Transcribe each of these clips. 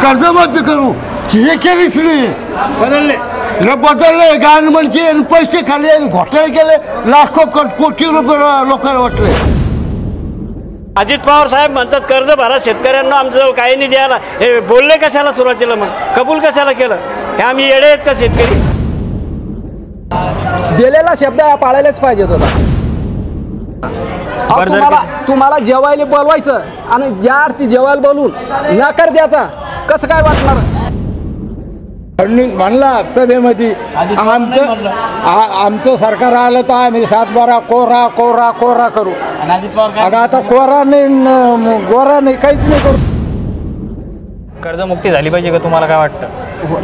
कर्जमाफी करू हे केलीच नाही. बदलले हे बदलले गव्हर्नमेंटचे पैसे खाल्ले घोटाळे केले लाखो कोटी रुपये लोकांना वाटले. अजित पवार साहेब म्हणतात कर्ज भरा शेतकऱ्यांना आमचं काही नाही द्यायला. हे बोलले कशाला सुरुवातीला मग कबूल कशाला केलं? हे आम्ही येडे आहेत का शेतकरी? दिलेला शब्द पाळायलाच पाहिजे होता. तुम्हाला जेवायला बोलवायचं आणि ज्या अर्थी जेवायला बोलून नकार द्यायचा कसं काय वाटणार? फडणवीस म्हणला सभेमध्ये आमचं सरकार आलं तर आम्ही 7-12 कोरा कोरा कोरा करू. आणि आता कोरा नाही गोरा नाही काहीच नाही करू. कर्जमुक्ती झाली पाहिजे का तुम्हाला काय वाटतं?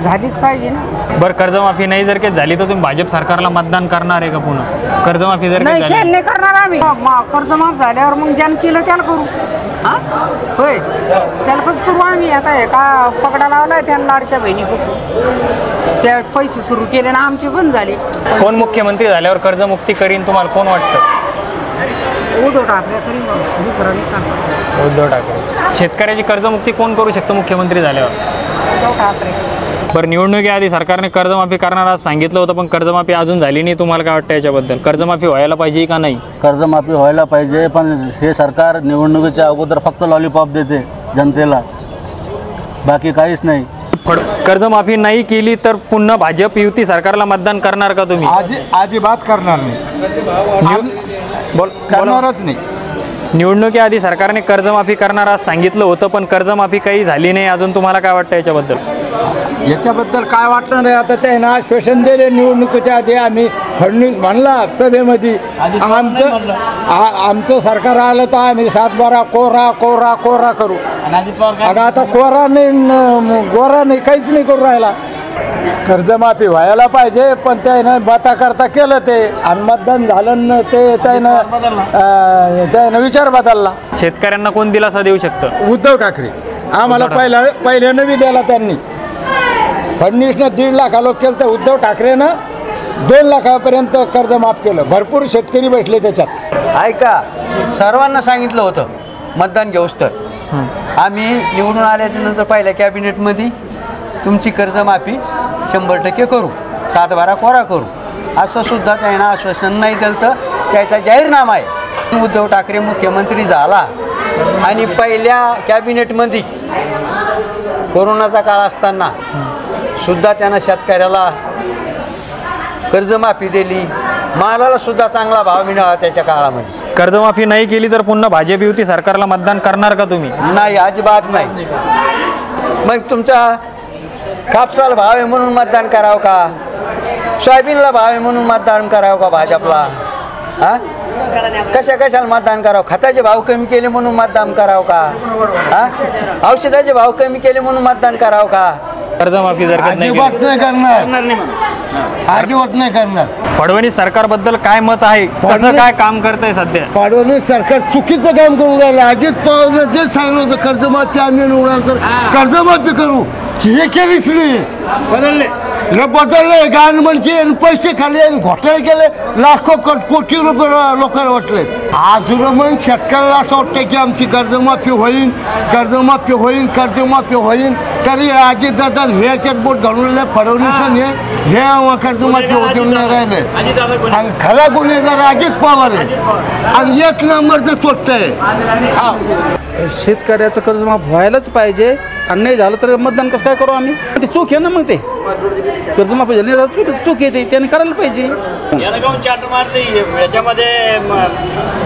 झालीच पाहिजे ना. बरं कर्जमाफी नाही जर काही झाली तर तुम्ही भाजप सरकारला मतदान करणार आहे का पुन्हा? कर्जमाफी जर काही नाही झाली नाही करणार आम्ही. कर्ज माफ झाल्यावर मग ज्यानं केलं त्याला करू. होय त्याला कसं करू आम्ही? आता हे का पकडा लावलाय त्याला लाडक्या बहिणीपासून त्या पैसे सुरू केले ना आमचे बंद झाले. कोण मुख्यमंत्री झाल्यावर कर्जमुक्ती करीन तुम्हाला कोण वाटतं? उद्धव ठाकरे तरी मग दुसरा नाही करणार. उद्धव ठाकरे. शेतकऱ्याची कर्जमुक्ती कोण करू शकतं मुख्यमंत्री झाल्यावर? उद्धव ठाकरे. बरं निवडणुकीआधी सरकारने कर्जमाफी करणार आज सांगितलं होतं पण कर्जमाफी अजून झाली नाही. तुम्हाला काय वाटतं याच्याबद्दल? कर्जमाफी व्हायला पाहिजे का नाही? कर्जमाफी व्हायला पाहिजे पण हे सरकार निवडणुकीच्या अगोदर फक्त लॉलीपॉप देते जनतेला, बाकी काहीच नाही. कर्जमाफी नाही केली तर पुन्हा भाजप युती सरकारला मतदान करणार का तुम्ही? अजिबात करणार नाही. करणारच नाही. निवडणुकीआधी सरकारने कर्जमाफी करणार आज सांगितलं होतं पण कर्जमाफी काही झाली नाही अजून. तुम्हाला काय वाटतं याच्याबद्दल? याच्याबद्दल काय वाटणार आहे? आता ते ना श्वसन दिले निवडणुकीच्या आधी. आम्ही फडणवीस म्हणला सभेमध्ये आमचं सरकार आलं तर आम्ही 7-12 कोरा कोरा कोरा करू. आणि आता कोरा नाही गोरा नाही काहीच नाही करू राहिला. कर्जमाफी व्हायला पाहिजे पण त्यानं करता केलं ते आणि मतदान झालं ना ते त्यानं विचार बदलला. शेतकऱ्यांना कोण दिलासा देऊ शकतं? उद्धव ठाकरे. आम्हाला पहिल्यानं बी दिला त्यांनी. फडणवीसनं 1.5 लाख लोक केलं तर उद्धव ठाकरेनं 2 लाखापर्यंत कर्ज माफ केलं. भरपूर शेतकरी बसले त्याच्यात. ऐका सर्वांना सांगितलं होतं मतदान घेऊस तर आम्ही निवडून आल्याच्या नंतर पहिल्या कॅबिनेटमध्ये तुमची कर्जमाफी 100% करू, 7-12 कोरा करू असं सुद्धा त्यांना आश्वासन नाही दिलं. तर त्याचा जाहीरनामा आहे. उद्धव ठाकरे मुख्यमंत्री झाला आणि पहिल्या कॅबिनेटमध्ये कोरोनाचा काळ असताना सुद्धा त्यांना शेतकऱ्याला कर्जमाफी दिली. मालाला सुद्धा चांगला भाव मिळाला त्याच्या काळामध्ये. कर्जमाफी नाही केली तर पुन्हा भाजप युती सरकारला मतदान करणार का तुम्ही? नाही अजिबात नाही. मग तुमचा कापसाला भाव आहे म्हणून मतदान करावं का? सोयाबीनला भाव आहे म्हणून मतदान करावं का भाजपला? कशाला मतदान करावं? खताचे भाव कमी केले म्हणून मतदान करावं का? औषधाचे भाव कमी केले म्हणून मतदान करावं का? कर्जमाफी जर अजिबात नाही करणार. फडणवीस सरकारबद्दल काय मत आहे? कसं काय काम करतंय सध्या? फडणवीस सरकार चुकीचं काम करून राहिलं. अजित पवारनं जे सांगितलं होतं कर्जमाफी आम्ही निवडणार तर कर्जमाफी करू हे केलीच नाही. बदलले हे बदलले गव्हर्नमेंटचे पैसे खाल्ले घोटाळे केले लाखो कोटी रुपये लोकांना वाटले. अजून मग शेतकऱ्याला असं वाटतं की आमची कर्जमाफी होईल तरी अजितदादा हे याच्यात बोट घालून फडणवीस हे कर्जमाफी होते नाही राहिले. आणि खरा गुन्हेगार अजित पवार आहे आणि 1 नंबरचं चोट्ट आहे. शेतकऱ्याचं कर्ज माफ व्हायलाच पाहिजे आणि नाही झालं तर मतदान कसं काय करू आम्ही? ते चूक आहे ना. मग ते कर्जमाफी झाली चूक येते त्याने करायला पाहिजे. यानं काऊन चाट मारते? याच्यामध्ये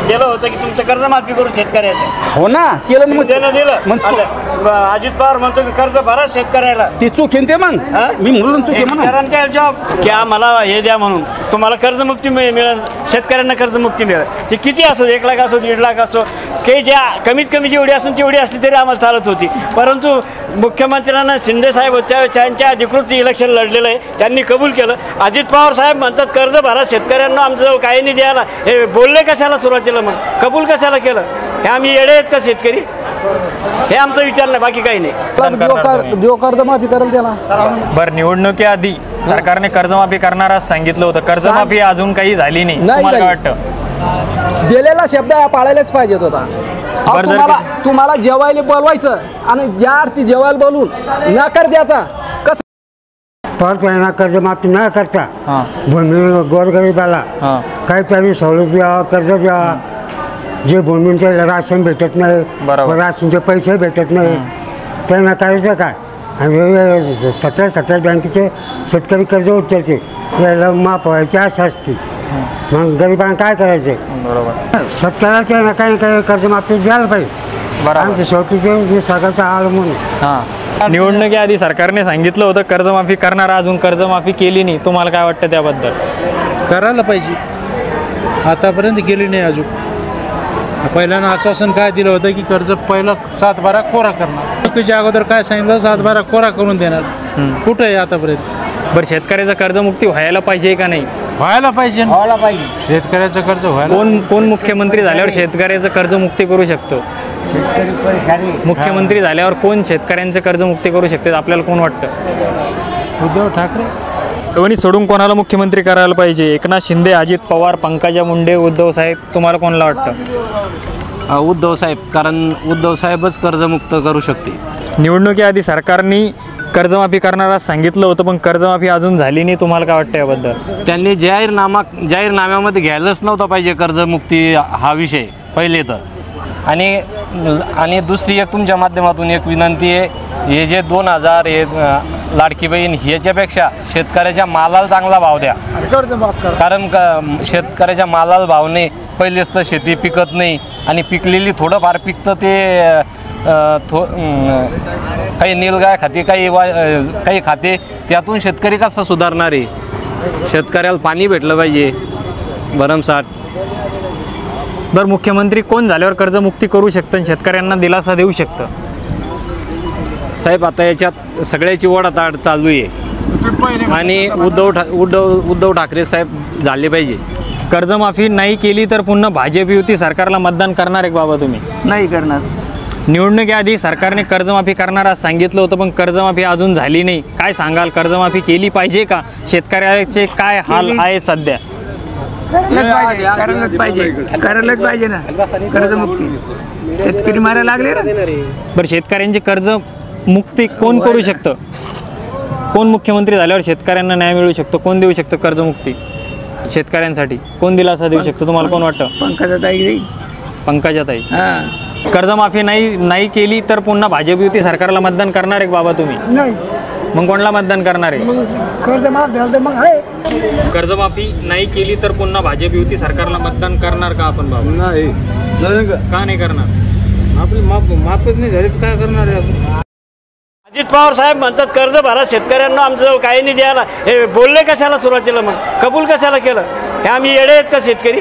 दिलं होतं की तुमचं कर्जमाफी करू शेतकऱ्याचं. हो ना केलं मग त्यानं दिलं. अजित पवार म्हणतो की कर्ज भरा शेतकऱ्याला. ती चूक आहे ते मग मी म्हणून चूक आहे म्हणून जॉब की आम्हाला हे द्या म्हणून तुम्हाला कर्जमुक्ती मिळेल. शेतकऱ्यांना कर्जमुक्ती मिळेल. ते किती असो 1 लाख असो 1.5 लाख असो काही ज्या कमीत कमी जेवढी असून तेवढी असली तरी आम्हाला चालत होती. परंतु मुख्यमंत्र्यांना शिंदे साहेब होत्या त्यांच्या अधिकृत इलेक्शन लढलेलं आहे. त्यांनी कबूल केलं. अजित पवार साहेब म्हणतात कर्ज भरा शेतकऱ्यांना आमच्याजवळ काही नाही द्यायला. हे बोलले कशाला सुरुवातीला मग कबूल कशाला केलं? हे आम्ही येडे आहेत का शेतकरी? हे आमचा विचार नाही बाकी काही नाही. कर्जमाफी करेल त्याला. बरं निवडणुकीआधी सरकारने कर्जमाफी करणार आज सांगितलं होतं. कर्जमाफी अजून काही झाली नाही. तुम्हाला काय वाटतं? दिलेला शब्द पाळायलाच पाहिजे होता. अहो, बरं, जर तुम्हाला जेवायला बोलवायचं आणि ज्या अर्थी जेवायला बोलून नकार द्यायचा कसं त्यांना कर्जमाफी न करता हां भूमी गोरगरिबाला हां काहीतरी सवलत द्यावा, कर्ज द्यावा. जे भूमीचे राशन भेटत नाही, बरोबर. राशनचे पैसे भेटत नाही, त्यांना करायचं काय? आणि 17 बँकेचे शेतकरी कर्ज उचलते, याला माफ व्हायची आशा असते. मग गरिबांना काय करायचे? बरोबर. शेतकऱ्याला त्यांना काही काही कर्जमाफी द्यायला पाहिजे. बरोबर. आमच्या शेवटीचे निसर्गाचा आळ म्हणून हां निवडणुकीआधी सरकारने सांगितलं होतं कर्जमाफी करणार, अजून कर्जमाफी केली नाही. तुम्हाला काय वाटतं त्याबद्दल? करायला पाहिजे, आतापर्यंत केली नाही अजून. पहिल्यानं आश्वासन काय दिलं होतं की कर्ज पहिलं 7-12 कोरा करणार, नोकरीच्या अगोदर काय सांगितलं 7-12 कोरा करून देणार. कुठं आहे आतापर्यंत? बरं शेतकऱ्याचा कर्जमुक्ती व्हायला पाहिजे का नाही? व्हायला पाहिजे, शेतकऱ्याचं कर्ज व्हायला. कोण मुख्यमंत्री झाल्यावर शेतकऱ्याचं कर्जमुक्ती करू शकतो? मुख्यमंत्री झाल्यावर कोण शेतकऱ्यांचं कर्जमुक्ती करू शकते आपल्याला कोण वाटतं? उद्धव ठाकरे. दोन्ही सोडून कोणाला मुख्यमंत्री करायला पाहिजे? एकनाथ शिंदे, अजित पवार, पंकजा मुंडे, उद्धव साहेब, तुम्हाला कोणाला वाटतं? उद्धव साहेब, कारण उद्धव साहेबच कर्जमुक्त करू शकते. निवडणुकीआधी सरकारने कर्जमाफी करणार सांगितलं होतं, पण कर्जमाफी अजून झाली नाही. तुम्हाला काय वाटतं याबद्दल? त्यांनी जाहीरनाम्यामध्ये घ्यायलाच नव्हता पाहिजे कर्जमुक्ती हा विषय पहिले तर. आणि दुसरी एक तुमच्या माध्यमातून एक विनंती आहे, हे जे 2000 हे लाडकी बहीण ह्याच्यापेक्षा शेतकऱ्याच्या मालाला चांगला भाव द्या. कारण शेतकऱ्याच्या मालाला भाव नाही, पहिलेच तर शेती पिकत नाही आणि पिकलेली थोडंफार पिकतं ते काही नीलगाय खाते, काही खाते, त्यातून शेतकरी कसा सुधारणार आहे? शेतकऱ्याला पाणी भेटलं पाहिजे भरमसाठ. बरं मुख्यमंत्री कोण झाल्यावर कर्जमुक्ती करू शकतं, शेतकऱ्यांना दिलासा देऊ शकतं? साहेब आता याच्यात सगळ्याची ओढाताड चालू आहे आणि उद्धव ठाकरे साहेब झाले पाहिजे. कर्जमाफी नाही केली तर पुन्हा भाजप युती सरकारला मतदान करणार आहे बाबा तुम्ही? नाही करणार. निवडणुकीआधी सरकारने कर्जमाफी करणार आज सांगितलं होतं, पण कर्जमाफी अजून झाली नाही. काय सांगाल, कर्जमाफी केली पाहिजे का? शेतकऱ्याचे काय हाल आहे सध्या? करायलाच पाहिजे ना कर्जमुक्ती. शेतकरी मारायला लागले ना. बरं शेतकऱ्यांची कर्ज मुक्ती कोण करू शकतं? कोण मुख्यमंत्री झाल्यावर शेतकऱ्यांना न्याय मिळू शकतो? कोण देऊ शकतं कर्जमुक्ती शेतकऱ्यांसाठी? कोण दिलासा देऊ शकतो? तुम्हाला कोण वाटतं? पंकजाताई. कर्जमाफी नाही केली तर पुन्हा भाजप युती सरकारला मतदान करणार आहे बाबा तुम्ही? नाही. मग कोणाला मतदान करणार आहे? कर्जमाफ झालं तर मग आहे. कर्जमाफी नाही केली तर पुन्हा भाजप युती सरकारला मतदान करणार का आपण बाबा? नाही. का नाही करणार? आपली माफच नाही झाली तर काय करणार आहे आपण? अजित पवार साहेब म्हणतात कर्ज भरा शेतकऱ्यांना, आमच्याजवळ काही नाही द्यायला. हे बोलले कशाला सुरुवातीला? मग कबूल कशाला केलं? हे आम्ही येडे आहेत का शेतकरी?